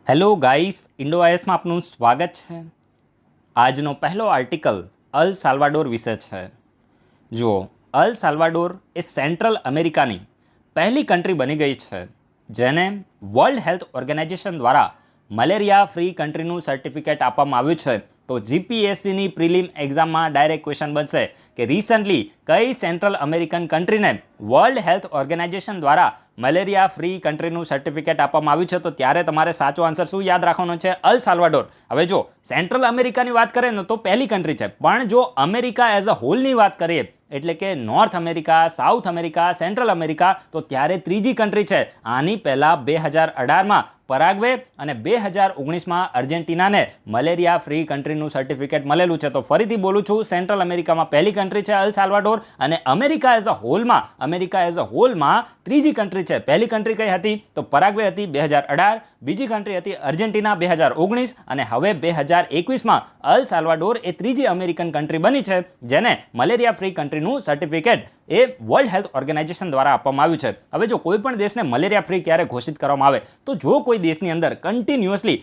Hello guys, ઇન્ડોઆઈએસ માં આપનું સ્વાગત છે। આજનો પહેલો આર્ટિકલ અલ સાલ્વાડોર વિશે છે। જો અલ સાલ્વાડોર એ સેન્ટ્રલ અમેરિકાની પહેલી કન્ટ્રી બની ગઈ છે જેને વર્લ્ડ હેલ્થ ઓર્ગેનાઇઝેશન દ્વારા મલેરિયા ફ્રી કન્ટ્રીનું સર્ટિફિકેટ આપવામાં આવ્યું છે। તો જીપીએસસીની પ્રિલિમ એક્ઝામમાં ડાયરેક્ટ ક્વેશ્ચન બનશે કે રિસન્ટલી કઈ સેન્ટ્રલ અમેરિકન કન્ટ્રીને વર્લ્ડ હેલ્થ ઓર્ગેનાઇઝેશન દ્વારા મલેરિયા ફ્રી કન્ટ્રીનું સર્ટિફિકેટ આપવામાં આવ્યું છે। તો ત્યારે તમારે સાચો આન્સર શું યાદ રાખવાનો છે? અલ સાલ્વાડોર। હવે જો સેન્ટ્રલ અમેરિકાની વાત કરીએ ને તો પહેલી કન્ટ્રી છે, પણ જો અમેરિકા એઝ અ હોલની વાત કરીએ એટલે કે north America, south America, central America, તો ત્યારે ત્રીજી કન્ટ્રી છે। આની પહેલાં 2018માં પરાગ્વે અને 2019માં અર્જેન્ટિનાને મલેરિયા ફ્રી કન્ટ્રીનું સર્ટિફિકેટ મળેલું છે। તો ફરીથી બોલું છું, સેન્ટ્રલ અમેરિકામાં પહેલી કન્ટ્રી છે અલ સાલ્વાડોર અને અમેરિકા એઝ અ હોલમાં ત્રીજી કન્ટ્રી છે। પહેલી કન્ટ્રી કઈ હતી? તો પરાગ્વે હતી 2018, બીજી કન્ટ્રી હતી અર્જેન્ટિના 2019 અને હવે 2021માં અલ સાલ્વાડોર એ ત્રીજી અમેરિકન કન્ટ્રી બની છે જેને મલેરિયા ફ્રી કન્ટ્રીનું સર્ટિફિકેટ એ વર્લ્ડ હેલ્થ ઓર્ગેનાઇઝેશન દ્વારા આપવામાં આવ્યું છે। હવે જો કોઈ પણ દેશને મલેરિયા ફ્રી ક્યારે ઘોષિત કરવામાં આવે તો જો કોઈ દેશની અંદર કન્ટિન્યુઅસલી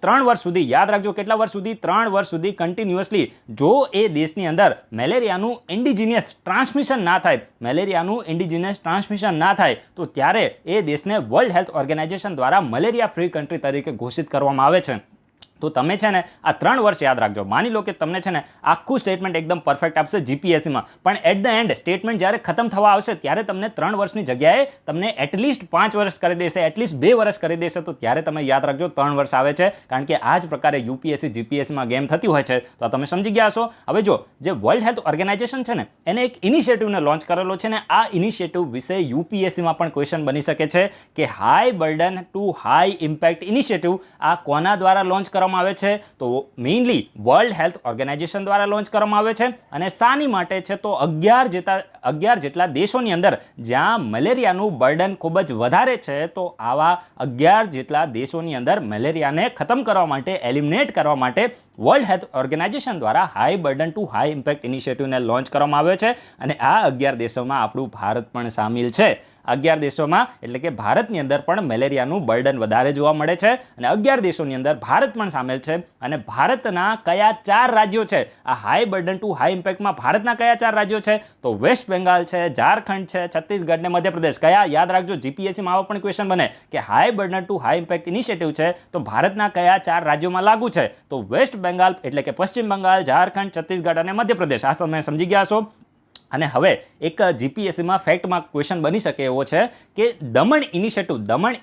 3 વર્ષ સુધી, યાદ રાખજો કેટલા વર્ષ સુધી? 3 વર્ષ સુધી કન્ટિન્યુઅસલી જો એ દેશની અંદર મેલેરિયાનું ઇન્ડિજિનિયસ ટ્રાન્સમિશન ના થાય તો ત્યારે એ દેશને વર્લ્ડ હેલ્થ ઓર્ગેનાઇઝેશન દ્વારા મલેરિયા ફ્રી કન્ટ્રી તરીકે ઘોષિત કરવામાં આવે છે। તો તમે છે ને આ 3 વર્ષ યાદ રાખજો। માની લો કે તમને છે ને આખું સ્ટેટમેન્ટ એકદમ પરફેક્ટ આપશે જીપીએસસીમાં, પણ એટ ધ એન્ડ સ્ટેટમેન્ટ જ્યારે ખતમ થવા આવશે ત્યારે તમને 3 વર્ષની જગ્યાએ તમને એટલીસ્ટ 5 વર્ષ કરી દેશે, એટલીસ્ટ 2 વર્ષ કરી દેશે। તો ત્યારે તમે યાદ રાખજો 3 વર્ષ આવે છે, કારણ કે આ જ પ્રકારે યુપીએસસી જીપીએસસીમાં ગેમ થતી હોય છે। તો તમે સમજી ગયા હશો। હવે જો જે વર્લ્ડ હેલ્થ ઓર્ગેનાઇઝેશન છે ને એને એક ઇનિશિયેટિવને લોન્ચ કરેલો છે ને આ ઇનિશિયેટિવ વિશે યુપીએસસીમાં પણ ક્વેશ્ચન બની શકે છે કે high burden to high impact initiative આ કોના દ્વારા લોન્ચ કરવામાં આવે છે? તો મેઇનલી વર્લ્ડ હેલ્થ ઓર્ગેનાઇઝેશન દ્વારા લોન્ચ કરવામાં આવે છે અને શાની માટે છે? તો 11 જેટલા દેશોની અંદર જ્યાં મલેરિયાનું બર્ડન ખૂબ જ વધારે છે, તો આવા 11 જેટલા દેશોની અંદર મલેરિયાને ખતમ કરવા માટે, એલિમિનેટ કરવા માટે વર્લ્ડ હેલ્થ ઓર્ગેનાઇઝેશન દ્વારા high burden to high impact ઇનિશિયેટિવને લોન્ચ કરવામાં આવ્યો છે અને આ 11 દેશોમાં આપણું ભારત પણ સામેલ છે। 11 દેશોમાં એટલે કે ભારતની અંદર પણ મલેરિયાનું બર્ડન વધારે જોવા મળે છે અને 11 દેશોની અંદર ભારત પણ સામેલ છે। અને ભારતના કયા 4 રાજ્યો છે આ હાઈ બર્ડન ટુ હાઈ ઇમ્પેક્ટમાં? ભારતના કયા 4 રાજ્યો છે? તો વેસ્ટ બેંગાલ છે, ઝારખંડ છે, છત્તીસગઢ ને મધ્યપ્રદેશ। કયા? યાદ રાખજો, જીપીએસસીમાં આવો પણ ક્વેશ્ચન બને કે high burden to high impact initiative છે તો ભારતના કયા 4 રાજ્યોમાં લાગુ છે? તો વેસ્ટ બેંગાલ એટલે કે પશ્ચિમ બંગાળ, ઝારખંડ, છત્તીસગઢ અને મધ્યપ્રદેશ। આ તમે સમજી ગયા છો। અને હવે એક જીપીએસસીમાં ફેક્ટમાં ક્વેશ્ચન બની શકે એવો છે કે દમણ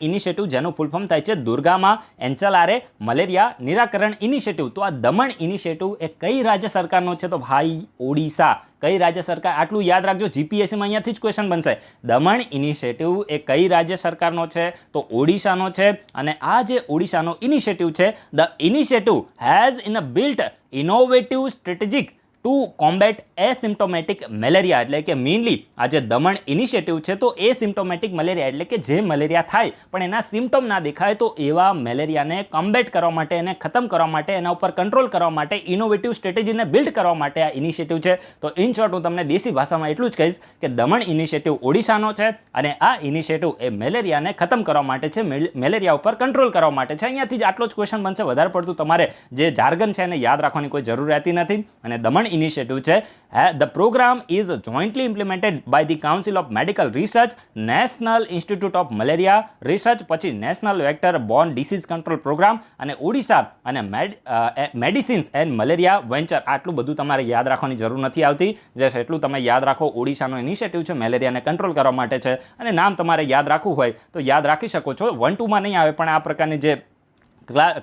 ઇનિશિયેટિવ જેનું ફૂલ ફોર્મ થાય છે દુર્ગામાં એન્ચલારે મલેરિયા નિરાકરણ ઇનિશિયેટિવ। તો આ દમણ ઇનિશિયેટિવ એ કઈ રાજ્ય સરકારનો છે? તો ભાઈ ઓડિશા। કઈ રાજ્ય સરકાર? આટલું યાદ રાખજો, જીપીએસસીમાં અહીંયાથી જ ક્વેશ્ચન બનશે। દમણ ઇનિશિયેટિવ એ કઈ રાજ્ય સરકારનો છે? તો ઓડિશાનો છે। અને આ જે ઓડિશાનો ઇનિશિયેટિવ છે, the initiative has in a built innovative strategic to combat asymptomatic malaria. એટલે કે મેઇનલી આ જે દમણ ઇનિશિયેટિવ છે તો એસિમ્પ્ટોમેટિક મલેરિયા એટલે કે જે મલેરિયા થાય પણ એના સિમ્ટમ ના દેખાય તો એવા મેલેરિયાને કોમ્બેટ કરવા માટે, એને ખતમ કરવા માટે, એના ઉપર કંટ્રોલ કરવા માટે, ઇનોવેટિવ સ્ટ્રેટેજીને બિલ્ડ કરવા માટે આ ઇનિશિયેટિવ છે। તો ઇન શોર્ટ હું તમને દેશી ભાષામાં એટલું જ કહીશ કે દમણ ઇનિશિયેટિવ ઓડિશાનો છે અને આ ઇનિશિયેટિવ એ મેલેરિયાને ખતમ કરવા માટે છે, મેલેરિયા ઉપર કંટ્રોલ કરવા માટે છે। અહીંયાથી જ આટલો જ ક્વેશ્ચન બનશે, વધારે પડતું તમારે જે જાર્ગન છે એને યાદ રાખવાની કોઈ જરૂર રહેતી નથી। અને દમણ ઇનિશિયેટિવ છે the programme is jointly implemented by the Council of Medical Research, National Institute of Malaria Research, પછી National Vector Borne Disease Control Programme અને ઓડિશા અને મેડિસિન્સ એન્ડ મલેરિયા વેન્ચર। આટલું બધું તમારે યાદ રાખવાની જરૂર નથી આવતી, જસ્ટ એટલું તમે યાદ રાખો ઓડિશાનો ઇનિશિયેટિવ છે, મેલેરિયાને કંટ્રોલ કરવા માટે છે અને નામ તમારે યાદ રાખવું હોય તો યાદ રાખી શકો છો। 1-2માં નહીં આવે પણ આ પ્રકારની જે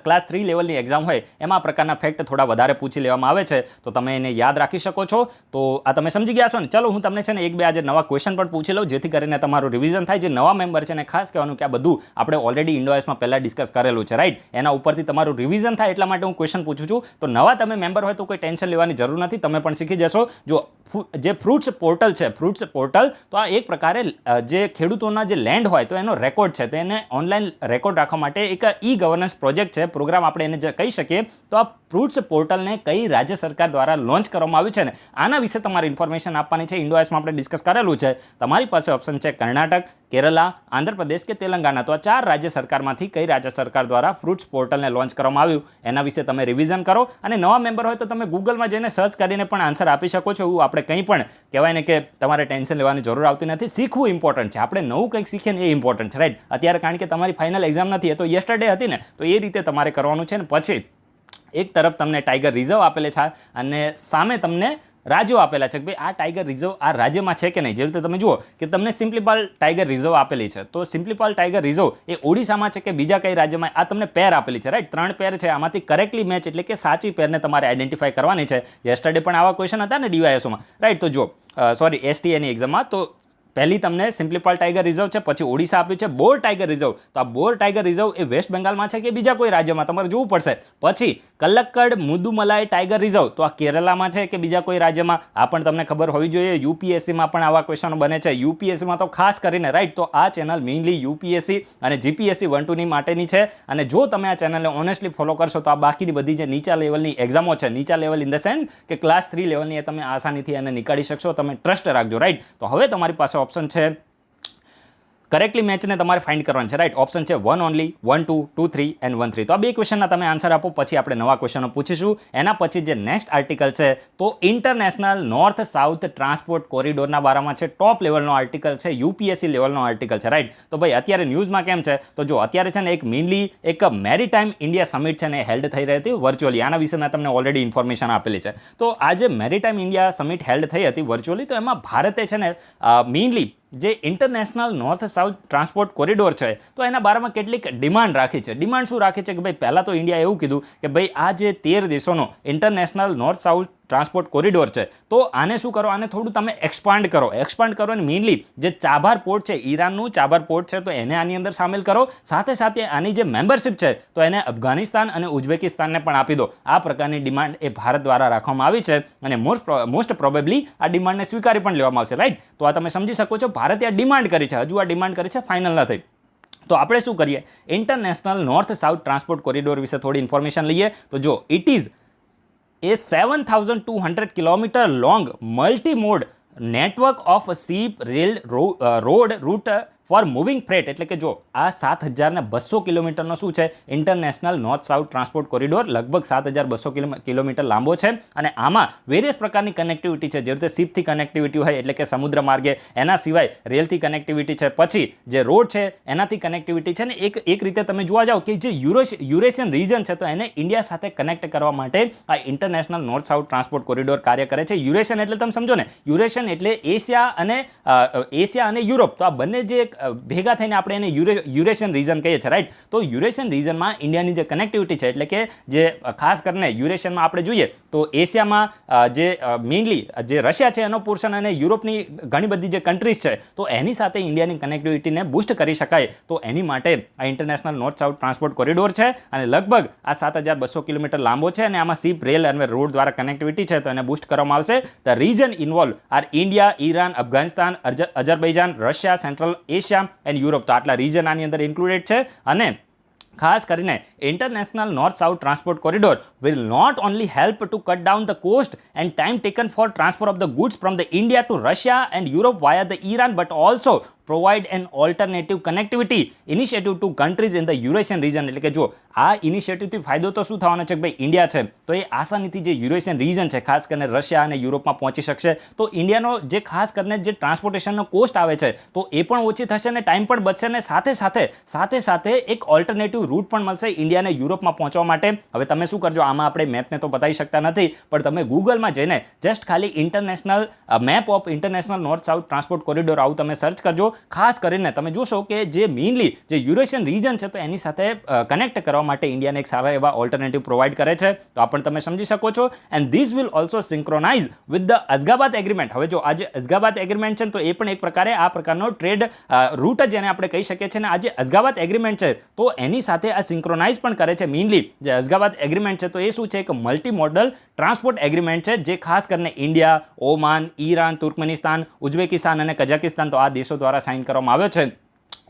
ક્લાસ 3 લેવલની એક્ઝામ હોય એમાં આ પ્રકારના ફેક્ટ થોડા વધારે પૂછી લેવામાં આવે છે તો તમે એને યાદ રાખી શકો છો। તો આ તમે સમજી ગયા છો ને? ચલો હું તમને છે ને એક બે આજે નવા ક્વેશ્ચન પણ પૂછી લઉં જેથી કરીને તમારું રિવિઝન થાય। જે નવા મેમ્બર છે ને ખાસ કહેવાનું કે આ બધું આપણે ઓલરેડી ઇન્ડોએસમાં પહેલાં ડિસ્કસ કરેલું છે, રાઈટ? એના ઉપરથી તમારું રિવિઝન થાય એટલા માટે હું ક્વેશ્ચન પૂછું છું। તો નવા તમે મેમ્બર હોય તો કોઈ ટેન્શન લેવાની જરૂર નથી, તમે પણ શીખી જશો। જો જે ફ્રૂટ્સ પોર્ટલ છે, તો આ એક પ્રકારે જે ખેડૂતોના જે લેન્ડ હોય તો એનો રેકોર્ડ છે તો એને ઓનલાઈન રેકોર્ડ રાખવા માટે એક ઈ ગવર્નન્સ પ્રોજેક્ટ પ્રોજેક્ટ છે, પ્રોગ્રામ આપણે એને કહી શકીએ, તો આ ફ્રૂટ્સ પોર્ટલને કઈ રાજ્ય સરકાર દ્વારા લોન્ચ કરવામાં આવ્યું છે ને આના વિશે તમારે ઇન્ફોર્મેશન આપવાની છે. ઇન્ડોઆઈસમાં આપણે ડિસ્કસ કરેલું છે. તમારી પાસે ઓપ્શન છે કર્ણાટક, કેરલા, આંધ્રપ્રદેશ કે તેલંગાણા. તો આ 4 રાજ્ય સરકારમાંથી કઈ રાજ્ય સરકાર દ્વારા ફ્રૂટ્સ પોર્ટલને લોન્ચ કરવામાં આવ્યું એના વિશે તમે રિવિઝન કરો. અને નવા મેમ્બર હોય તો તમે ગૂગલમાં જઈને સર્ચ કરીને પણ આન્સર આપી શકો છો. એવું આપણે કંઈ પણ કહેવાય ને કે તમારે ટેન્શન લેવાની જરૂર આવતી નથી. શીખવું ઇમ્પોર્ટન્ટ છે. આપણે નવું કંઈક શીખીએ ને એ ઇમ્પોર્ટન્ટ છે, રાઈટ. અત્યારે કારણ કે તમારી ફાઇનલ એક્ઝામ નથી, એ તો યસ્ટરડે હતી ને, તો એ રીતે તમારે કરવાનું છે. ને પછી એક તરફ તમને ટાઈગર રિઝર્વ આપેલે છે અને સામે તમને રાજ્યો આપેલા છે કે ભાઈ આ ટાઈગર રિઝર્વ આ રાજ્યમાં છે કે નહીં. જે રીતે તમે જુઓ કે તમને સિમ્પ્લીપાલ ટાઈગર રિઝર્વ આપેલી છે, તો સિમ્પ્લીપાલ ટાઈગર રિઝર્વ એ ઓડિશામાં છે કે બીજા કઈ રાજ્યમાં, આ તમને પેર આપેલી છે, રાઈટ. 3 પેર છે, આમાંથી કરેક્ટલી મેચ એટલે કે સાચી પેરને તમારે આઈડેન્ટિફાઈ કરવાની છે. યસ્ટરડે પણ આવા ક્વેશ્ચન હતા ને ડીવાયએસઓમાં, રાઈટ. તો જો એસટીએની એક્ઝામમાં તો પહેલી તમને સિમ્પ્લીપાલ ટાઈગર રિઝર્વ છે, પછી ઓડિશા આપ્યું છે બોર ટાઈગર રિઝર્વ. તો આ બોર ટાઈગર રિઝર્વ એ વેસ્ટ બેંગાલમાં છે કે બીજા કોઈ રાજ્યમાં તમારે જોવું પડશે. પછી કલ્લક્કડ મુદુમલાઈ ટાઈગર રિઝર્વ, તો આ કેરલામાં છે કે બીજા કોઈ રાજ્યમાં, આ પણ તમને ખબર હોવી જોઈએ. યુપીએસસીમાં પણ આવા ક્વેશ્ચનો બને છે. યુપીએસસીમાં તો ખાસ કરીને, રાઈટ. તો આ ચેનલ મેઇનલી યુપીએસસી અને જીપીએસસી 1-2ની માટેની છે. અને જો તમે આ ચેનલને ઓનેસ્ટલી ફોલો કરશો તો આ બાકીની બધી જે નીચા લેવલની એક્ઝામો છે, નીચા લેવલ ઇન ધ સેન્સ કે ક્લાસ 3 લેવલની, એ તમે આસાનીથી એને નીકાળી શકશો. તમે ટ્રસ્ટ રાખજો, રાઈટ. તો હવે તમારી પાસે ઓપ્શન છે કરેક્ટલી મેચને તમારે ફાઇન્ડ કરવાનું છે, રાઈટ. ઓપ્શન છે 1 ઓનલી, 1 2, 2 3 એન્ડ 1 3. તો આ 2 ક્વેશ્ચનના તમે આન્સર આપો, પછી આપણે નવા ક્વેશ્ચનો પૂછીશું. એના પછી જે નેક્સ્ટ આર્ટિકલ છે તો ઇન્ટરનેશનલ નોર્થ સાઉથ ટ્રાન્સપોર્ટ કોરિડોરના બારામાં છે. ટોપ લેવલનો આર્ટિકલ છે, યુપીએસસી લેવલનો આર્ટિકલ છે, રાઈટ. તો ભાઈ અત્યારે ન્યૂઝમાં કેમ છે તો જો અત્યારે છે ને એક મેઇનલી એક મેરીટાઈમ ઇન્ડિયા સમિટ છે ને હેલ્ડ થઈ રહી હતી વર્ચ્યુઅલી. આના વિશે મેં તમને ઓલરેડી ઇન્ફોર્મેશન આપેલી છે. તો આ જે મેરીટાઈમ ઇન્ડિયા સમિટ હેલ્ડ થઈ હતી વર્ચ્યુઅલી, તો એમાં ભારતે છે ને મેઇનલી જે international north south transport corridor છે તો એના બારામાં કેટલીક ડિમાન્ડ રાખી છે. ડિમાન્ડ શું રાખી છે કે ભાઈ પહેલાં તો ઇન્ડિયાએ એવું કીધું કે ભાઈ આ જે 13 દેશોનો international north south transport corridor છે તો આને શું કરો, આને થોડું તમે એક્સપાન્ડ કરો અને મેઇનલી જે ચાબાર પોર્ટ છે, ઈરાનનું ચાબાર પોર્ટ છે, તો એને આની અંદર સામેલ કરો. સાથે સાથે આની જે મેમ્બરશિપ છે તો એને અફઘાનિસ્તાન અને ઉઝબેકિસ્તાનને પણ આપી દો. આ પ્રકારની ડિમાન્ડ એ ભારત દ્વારા રાખવામાં આવી છે અને મોસ્ટ પ્રોબેબલી આ ડિમાન્ડને સ્વીકારી પણ લેવામાં આવશે, રાઈટ. તો આ તમે સમજી શકો છો, ભારતે આ ડિમાન્ડ કરી છે, હજુ આ ડિમાન્ડ કરી છે, ફાઇનલ ન થઈ. તો આપણે શું કરીએ, international north south transport corridor વિશે થોડી ઇન્ફોર્મેશન લઈએ. તો જો it is a 7,200 kilometer long multi-mode network of ship, rail, road route for moving freight. એટલે કે જો આ 7,200 કિલોમીટરનો શું છે international north south transport corridor, લગભગ 7,200 કિલોમીટર લાંબો છે. અને આમાં વેરિયસ પ્રકારની કનેક્ટિવિટી છે, જે રીતે શિપથી કનેક્ટિવિટી હોય એટલે કે સમુદ્ર માર્ગે, એના સિવાય રેલથી કનેક્ટિવિટી છે, પછી જે રોડ છે એનાથી કનેક્ટિવિટી છે. ને એક રીતે તમે જોવા જાઓ કે જે યુરેશિયન રીજન છે તો એને ઇન્ડિયા સાથે કનેક્ટ કરવા માટે આ International north south transport corridor કાર્ય કરે છે. યુરેશિયન એટલે તમે સમજો ને, યુરેશિયન એટલે એશિયા અને યુરોપ, તો આ બંને જે ભેગા થઈને આપણે એને યુરેશિયન રીજન કહીએ છીએ, રાઈટ. તો યુરેશિયન રીજનમાં ઇન્ડિયાની જે કનેક્ટિવિટી છે એટલે કે જે ખાસ કરીને યુરેશિયનમાં આપણે જોઈએ તો એશિયામાં જે મેઇનલી જે રશિયા છે એનો પોર્શન અને યુરોપની ઘણી બધી જે કન્ટ્રીઝ છે તો એની સાથે ઇન્ડિયાની કનેક્ટિવિટીને બૂસ્ટ કરી શકાય. તો એની માટે આ International north south transport corridor છે અને લગભગ આ 7,200 કિલોમીટર લાંબો છે અને આમાં શિપ, રેલ અને રોડ દ્વારા કનેક્ટિવિટી છે તો એને બૂસ્ટ કરવામાં આવશે. The region involve are India, Iran, Afghanistan, Azerbaijan, Russia, Central Asia and Europe. તો આટલા રીજન આની અંદર ઇન્ક્લુડેડ છે. અને ખાસ કરીને international north south transport corridor will not only help to cut down the cost and time taken for transfer of the goods from the India to Russia and Europe via the Iran, but also provide an alternative connectivity initiative to countries in the Eurasian region. એટલે કે જો આ ઇનિશિયેટિવથી ફાયદો તો શું થવાનો છે કે ભાઈ ઇન્ડિયા છે તો એ આસાનીથી જે યુરેશિયન રીજન છે ખાસ કરીને રશિયા અને યુરોપમાં પહોંચી શકશે. તો ઇન્ડિયાનો જે ખાસ કરીને જે ટ્રાન્સપોર્ટેશનનો કોસ્ટ આવે છે તો એ પણ ઓછી થશે અને ટાઈમ પણ બચશે અને સાથે સાથે એક ઓલ્ટરનેટિવ રૂટ પણ મળશે ઇન્ડિયાને યુરોપમાં પહોંચવા માટે. હવે તમે શું કરજો, આમાં આપણે મેપને તો બતાવી શકતા નથી પણ તમે ગૂગલમાં જઈને જસ્ટ ખાલી international map of international north south transport corridor આવું તમે સર્ચ કરજો. ખાસ કરીને તમે જોશો કે જે મેઇનલી જે યુરેશિયન રીજન છે તો એની સાથે કનેક્ટ કરવા માટે ઇન્ડિયાને એક સારા એવા ઓલ્ટરનેટિવ પ્રોવાઈડ કરે છે. તો આ પણ તમે સમજી શકો છો. And this will also synchronise with the Ashgabat agreement. હવે જો આ જે અઝગાબાદ એગ્રીમેન્ટ છે તો એ પણ એક પ્રકારે આ પ્રકારનો ટ્રેડ રૂટ જેને આપણે કહી શકીએ છીએ. અને આ જે અઝગાબાદ એગ્રીમેન્ટ છે તો એની સાથે આ સિન્ક્રોનાઇઝ પણ કરે છે. મેઇનલી જે અઝગાબાદ એગ્રીમેન્ટ છે તો એ શું છે, એક મલ્ટી મોડલ ટ્રાન્સપોર્ટ એગ્રીમેન્ટ છે જે ખાસ કરીને India, Oman, Iran, Turkmenistan, Uzbekistan અને કઝાકિસ્તાન તો આ દેશો દ્વારા સાઇન કરવામાં આવ્યો છે.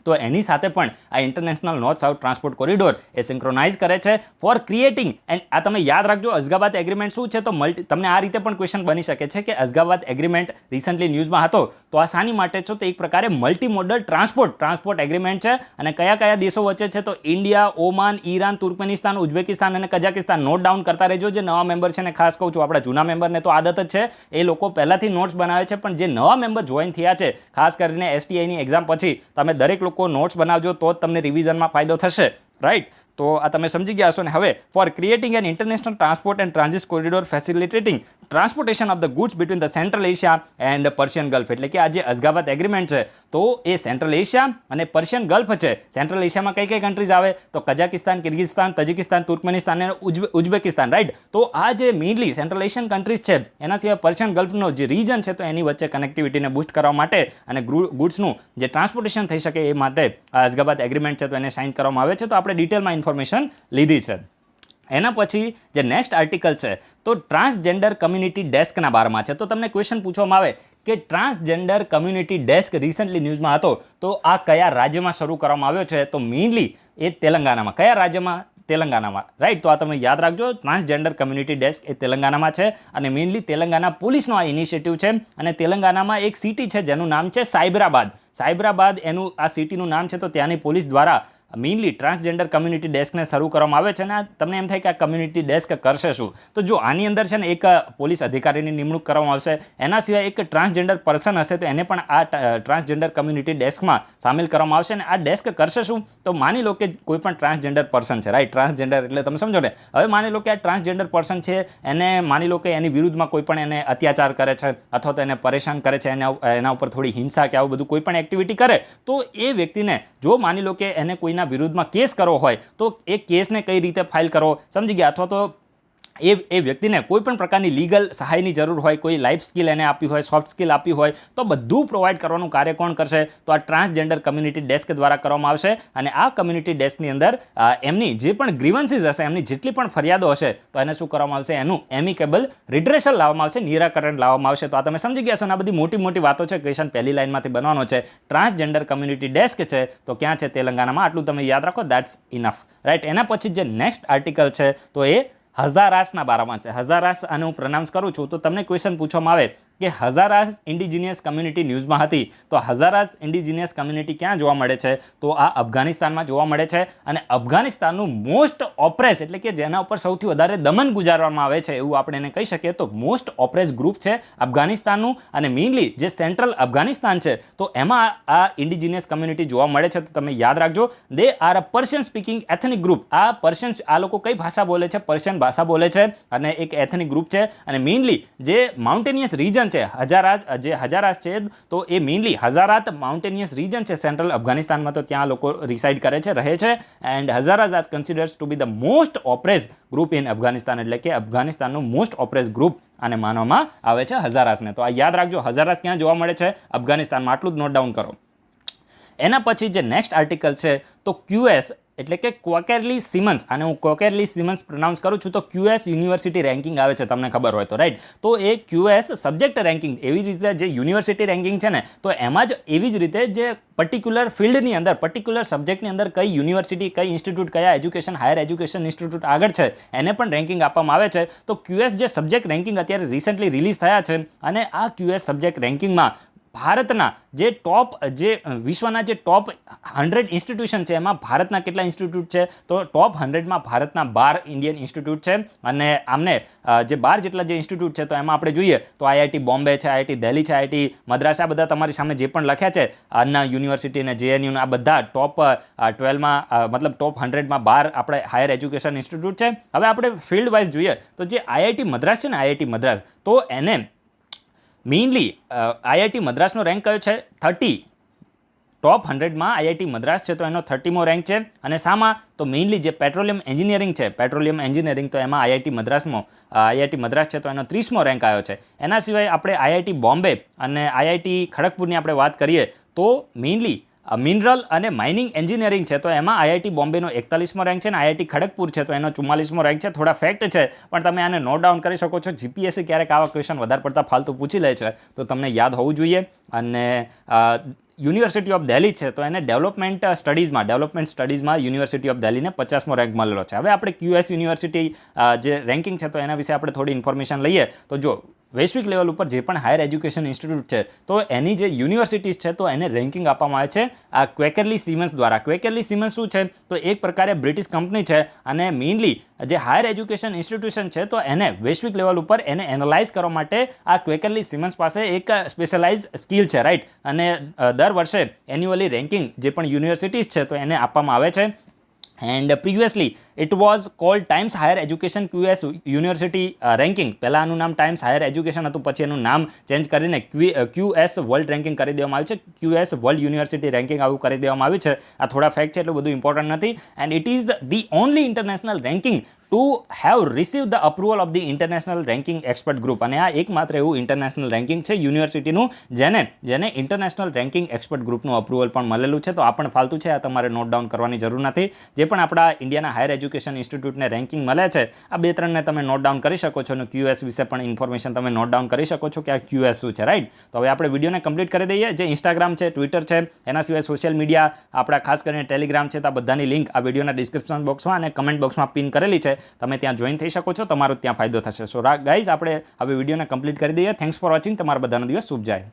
તો એની સાથે પણ આ International north south transport Corridor એ સિંક્રોનાઇઝ કરે છે ફોર ક્રિએટિંગ. એન્ડ આ તમે યાદ રાખજો, અઝગાબાદ એગ્રીમેન્ટ શું છે, તો તમને આ રીતે પણ ક્વેશ્ચન બની શકે છે કે અઝગાબાદ એગ્રીમેન્ટ રિસન્ટલી ન્યૂઝમાં હતો, તો આ શાની માટે છે, તો એક પ્રકારે મલ્ટી મોડલ ટ્રાન્સપોર્ટ એગ્રીમેન્ટ છે. અને કયા કયા દેશો વચ્ચે છે, તો India, Oman, Iran, Turkmenistan, Uzbekistan અને કઝાકિસ્તાન. નોટ ડાઉન કરતા રહેજો. જે નવા મેમ્બર છે ને ખાસ કહું છું, આપણા જૂના મેમ્બરને તો આદત જ છે, એ લોકો પહેલાથી નોટ્સ બનાવે છે, પણ જે નવા મેમ્બર જોઈન થયા છે, ખાસ કરીને STIની એક્ઝામ પછી તમે દરેક લોકો નોટ્સ બનાવજો, તો જ તમને રિવિઝનમાં ફાયદો થશે, રાઈટ? તો આ તમે સમજી ગયા હશો ને. હવે for creating an international transport and transit corridor facilitating transportation of the goods between the Central Asia and Persian Gulf. એટલે કે આ જે અઝગાબાદ એગ્રીમેન્ટ છે, તો એ સેન્ટ્રલ એશિયા અને પર્શિયન ગલ્ફ છે. સેન્ટ્રલ એશિયામાં કઈ કઈ કન્ટ્રીઝ આવે, તો કઝાકિસ્તાન, કિર્ગિસ્તાન, તજિકિસ્તાન, તુર્કમેનિસ્તાન અને ઉઝબેકિસ્તાન, રાઈટ? તો આ જે મેઇનલી સેન્ટ્રલ એશિયન કન્ટ્રીઝ છે, એના સિવાય પર્શિયન ગલ્ફનો જે રીજન છે, તો એની વચ્ચે કનેક્ટિવિટીને બૂસ્ટ કરવા માટે અને ગુડ્સનું જે ટ્રાન્સપોર્ટેશન થઈ શકે એ માટે આ અઝગાબાદ એગ્રીમેન્ટ છે, તો એને સાઇન કરવામાં આવે છે. તો આપણે ડિટેલમાં ઇન્ફોર્મેશન લીધી છે. એના પછી જે નેક્સ્ટ આર્ટિકલ છે, તો ટ્રાન્સજેન્ડર કમ્યુનિટી ડેસ્કના બારમાં છે. તો તમને ક્વેશ્ચન પૂછવામાં આવે કે ટ્રાન્સજેન્ડર કમ્યુનિટી ડેસ્ક રિસન્ટલી ન્યૂઝમાં હતો, તો આ કયા રાજ્યમાં શરૂ કરવામાં આવ્યો છે, તો મેઇનલી એ તેલંગાનામાં. કયા રાજ્યમાં? તેલંગાનામાં, રાઈટ? તો આ તમે યાદ રાખજો, ટ્રાન્સજેન્ડર કમ્યુનિટી ડેસ્ક એ તેલંગાનામાં છે અને મેઇનલી તેલંગાના પોલીસનો આ ઇનિશિયેટિવ છે. અને તેલંગાનામાં એક સિટી છે જેનું નામ છે સાયબરાબાદ. એનું આ સિટીનું નામ છે, તો ત્યાંની પોલીસ દ્વારા મેઇનલી ટ્રાન્સજેન્ડર કમ્યુનિટી ડેસ્કને શરૂ કરવામાં આવે છે. અને તમને એમ થાય કે આ કમ્યુનિટી ડેસ્ક કરશે શું, તો જો આની અંદર છે ને એક પોલીસ અધિકારીની નિમણૂક કરવામાં આવશે. એના સિવાય એક ટ્રાન્સજેન્ડર પર્સન હશે, તો એને પણ આ ટ્રાન્સજેન્ડર કમ્યુનિટી ડેસ્કમાં સામેલ કરવામાં આવશે. અને આ ડેસ્ક કરશે શું, તો માની લો કે કોઈ પણ ટ્રાન્સજેન્ડર પર્સન છે, રાઈટ? ટ્રાન્સજેન્ડર એટલે તમે સમજો ને. હવે માની લો કે આ ટ્રાન્સજેન્ડર પર્સન છે, એને માની લો કે એની વિરુદ્ધમાં કોઈ પણ એને અત્યાચાર કરે છે અથવા તો એને પરેશાન કરે છે, એના ઉપર થોડી હિંસા કે આવું બધું કોઈ પણ એક્ટિવિટી કરે, તો એ વ્યક્તિને જો માની લો કે એને કોઈના વિરુદ્ધમાં કેસ કરવો હોય, તો એ કેસને કઈ રીતે ફાઇલ કરવો, સમજી ગયા? અથવા તો એ વ્યક્તિને કોઈ પણ પ્રકારની લીગલ સહાયની જરૂર હોય, કોઈ લાઈફ સ્કિલ એને આપી હોય, સોફ્ટ સ્કિલ આપી હોય, તો બધું પ્રોવાઈડ કરવાનું કાર્ય કોણ કરશે, તો આ ટ્રાન્સજેન્ડર કમ્યુનિટી ડેસ્ક દ્વારા કરવામાં આવશે. અને આ કમ્યુનિટી ડેસ્કની અંદર એમની જે પણ ગ્રીવન્સીસ હશે, એમની જેટલી પણ ફરિયાદો હશે, તો એને શું કરવામાં આવશે, એનું એમિકેબલ રિડ્રેસલ લાવવામાં આવશે, નિરાકરણ લાવવામાં આવશે. તો આ તમે સમજી ગયા છો ને, આ બધી મોટી મોટી વાતો છે. ક્વેશ્ચન પહેલી લાઇનમાંથી બનવાનો છે. ટ્રાન્સજેન્ડર કમ્યુનિટી ડેસ્ક છે, તો ક્યાં છે? તેલંગાનામાં. આટલું તમે યાદ રાખો, દેટ્સ ઇનફ, રાઈટ? એના પછી જે નેક્સ્ટ આર્ટિકલ છે, તો એ હઝારાસના બારામાં છે. હઝારાસ આને હું પ્રોનાઉન્સ કરું છું, તો તમને ક્વેશ્ચન પૂછવામાં આવે કે હઝારાસ ઇન્ડિજિનિયસ કમ્યુનિટી ન્યૂઝમાં હતી, તો હઝારાસ ઇન્ડિજિનિયસ કમ્યુનિટી ક્યાં જોવા મળે છે, તો આ અફઘાનિસ્તાનમાં જોવા મળે છે. અને અફઘાનિસ્તાનનું મોસ્ટ ઓપ્રેસ, એટલે કે જેના ઉપર સૌથી વધારે દમન ગુજારવામાં આવે છે, એવું આપણે એને કહી શકીએ, તો મોસ્ટ ઓપ્રેસ ગ્રુપ છે અફઘાનિસ્તાનનું. અને મેઇનલી જે સેન્ટ્રલ અફઘાનિસ્તાન છે, તો એમાં આ ઇન્ડિજિનિયસ કમ્યુનિટી જોવા મળે છે. તો તમે યાદ રાખજો, they are a Persian speaking ethnic group. આ લોકો કઈ ભાષા બોલે છે? પર્શિયન ભાષા બોલે છે અને એક એથનિક ગ્રુપ છે. અને મેઇનલી જે માઉન્ટેનિયસ રીજન છે, હજારાસ છે, તો એ મેઇનલી હઝારાત માઉન્ટેનિયસ રીજન છે સેન્ટ્રલ અફઘાનિસ્તાનમાં, તો ત્યાં લોકો રિસાઇડ કરે છે, રહે છે. And Hazaras are considers to be the most oppress group in Afghanistan. એટલે કે અફઘાનિસ્તાનનું મોસ્ટ ઓપ્રેસ ગ્રુપ આને માનવામાં આવે છે, હઝારાસને. તો આ યાદ રાખજો, હઝારાસ ક્યાં જોવા મળે છે? અફઘાનિસ્તાનમાં. આટલું જ નોટ ડાઉન કરો. એના પછી જે નેક્સ્ટ આર્ટિકલ છે, તો QS એટલે કે ક્વોકેરલી સિમન્સ, અને હું ક્વોકેરલી સિમન્સ પ્રોનાઉન્સ કરું છું, તો QS યુનિવર્સિટી રેન્કિંગ આવે છે, તમને ખબર હોય તો, રાઈટ? તો એ QS સબ્જેક્ટ રેન્કિંગ, એવી જ રીતે જે યુનિવર્સિટી રેન્કિંગ છે ને, તો એમાં જ એવી જ રીતે જે પર્ટિક્યુલર ફિલ્ડની અંદર, પર્ટિક્યુલર સબ્જેક્ટની અંદર કઈ યુનિવર્સિટી, કઈ ઇન્સ્ટિટ્યૂટ, કયા એજ્યુકેશન, હાયર એજ્યુકેશન ઇન્સ્ટિટ્યૂટ આગળ છે, એને પણ રેન્કિંગ આપવામાં આવે છે. તો QS જે સબ્જેક્ટ રેન્કિંગ અત્યારે રિસન્ટલી રિલીઝ થયા છે, અને આ QS સબ્જેક્ટ રેન્કિંગમાં ભારતના જે વિશ્વના જે ટોપ 100 ઇન્સ્ટિટ્યુશન છે, એમાં ભારતના કેટલા ઇન્સ્ટિટ્યૂટ છે, તો ટોપ 100માં ભારતના 12 ઇન્ડિયન ઇન્સ્ટિટ્યૂટ છે. અને આમને જે 12 જેટલા જે ઇન્સ્ટિટ્યૂટ છે, તો એમાં આપણે જોઈએ તો IIT બોમ્બે છે, IIT દિલ્હી છે, IIT મદ્રાસ, આ બધા તમારી સામે જે પણ લખ્યા છે, અન્ના યુનિવર્સિટી અને JNU, આ બધા ટોપ 12માં, મતલબ ટોપ 100માં 12 આપણે હાયર એજ્યુકેશન ઇન્સ્ટિટ્યૂટ છે. હવે આપણે ફિલ્ડ વાઇઝ જોઈએ તો જે IIT મદ્રાસ છે ને, IIT મદ્રાસ, તો એને મેઇનલી IIT મદ્રાસનો રેન્ક કયો છે? 30. ટોપ 100માં IIT મદ્રાસ છે, તો એનો 30મો રેન્ક છે. અને સામાં તો મેઇનલી જે પેટ્રોલિયમ એન્જિનિયરિંગ છે, તો એમાં IIT મદ્રાસ છે, તો એનો 30મો રેન્ક આવ્યો છે. એના સિવાય આપણે IIT બોમ્બે અને IIT ખડગપુરની આપણે વાત કરીએ, તો મેઇનલી મિનરલ અને માઇનિંગ એન્જિનિયરિંગ છે, તો એમાં IIT બોમ્બેનો 41મો રેન્ક છે, અને IIT ખડગપુર છે, તો એનો 44મો રેન્ક છે. થોડા ફેક્ટ છે, પણ તમે આને નોટ ડાઉન કરી શકો છો. GPSC ક્યારેક આવા ક્વેશ્ચન વધારે પડતા ફાલતુ પૂછી લે છે, તો તમને યાદ હોવું જોઈએ. અને યુનિવર્સિટી ઓફ દિલ્હી છે તો એને ડેવલપમેન્ટ સ્ટડીઝમાં યુનિવર્સિટી ઓફ દિલ્હીને 50મો રેન્ક મળેલો છે. હવે આપણે QS યુનિવર્સિટી જે રેન્કિંગ છે તો એના વિશે આપણે થોડી ઇન્ફોર્મેશન લઈએ. તો જો વૈશ્વિક લેવલ ઉપર જે પણ હાયર એજ્યુકેશન ઇન્સ્ટિટ્યૂટ છે તો એની જે યુનિવર્સિટીઝ છે તો એને રેન્કિંગ આપવામાં આવે છે આ ક્વેકરલી સિમન્સ દ્વારા. ક્વેકરલી સિમન્સ શું છે તો એક પ્રકારે બ્રિટિશ કંપની છે અને મેઇનલી જે હાયર એજ્યુકેશન ઇન્સ્ટિટ્યુશન છે તો એને વૈશ્વિક લેવલ ઉપર એને એનાલાઇઝ કરવા માટે આ ક્વેકરલી સિમન્સ પાસે એક સ્પેશિયલાઇઝ સ્કિલ છે, રાઈટ. અને દર વર્ષે એન્યુઅલી રેન્કિંગ જે પણ યુનિવર્સિટીઝ છે તો એને આપવામાં આવે છે. And previously it was cold times higher education QS university ranking. પહેલાં આનું નામ ટાઈમ્સ હાયર એજ્યુકેશન હતું, પછી એનું નામ ચેન્જ કરીને QS વર્લ્ડ રેન્કિંગ કરી દેવામાં આવ્યું છે. QS વર્લ્ડ યુનિવર્સિટી રેન્કિંગ આવું કરી દેવામાં આવ્યું છે. આ થોડા ફેક્ટ છે, એટલું બધું ઇમ્પોર્ટન્ટ નથી. And it is the only international ranking to have receive the approval of the international ranking expert group. અને આ એકમાત્ર એવું ઇન્ટરનેશનલ રેન્કિંગ છે યુનિવર્સિટીનું જેને ઇન્ટરનેશનલ રેન્કિંગ એક્સપર્ટ ગ્રુપનું અપ્રુવલ પણ મળેલું છે. તો આ પણ ફાલતુ છે, આ તમારે નોટ ડાઉન કરવાની જરૂર નથી. જે પણ આપણા ઇન્ડિયાના હાયર એજ્યુકેશન ઇન્સ્ટિટ્યૂટને રેન્કિંગ મળે છે આ 2-3ને તમે નોટ ડાઉન કરી શકો છો અને QS વિશે પણ ઇન્ફોર્મેશન તમે નોટ ડાઉન કરી શકો છો કે આ QS શું છે, રાઈટ. તો હવે આપણે વિડીયોને કમ્પ્લીટ કરી દઈએ. જે ઇન્સ્ટાગ્રામ છે, ટ્વિટર છે, એના સિવાય સોશિયલ મીડિયા આપણા ખાસ કરીને ટેલિગ્રામ છે, તો આ બધાની લિંક આ વિડીયોના ડિસ્ક્રિપ્શન બોક્સમાં અને કમેન્ટ બોક્સમાં પિન કરેલી છે. તમે ત્યાં જોઈન થઈ શકો છો, તમારો ત્યાં ફાયદો થશે. સો ગાઈઝ આપણે હવે વિડીયોને કમ્પ્લીટ કરી દઈએ. Thanks for watching. તમારા બધાનો દિવસ શુભ જાય.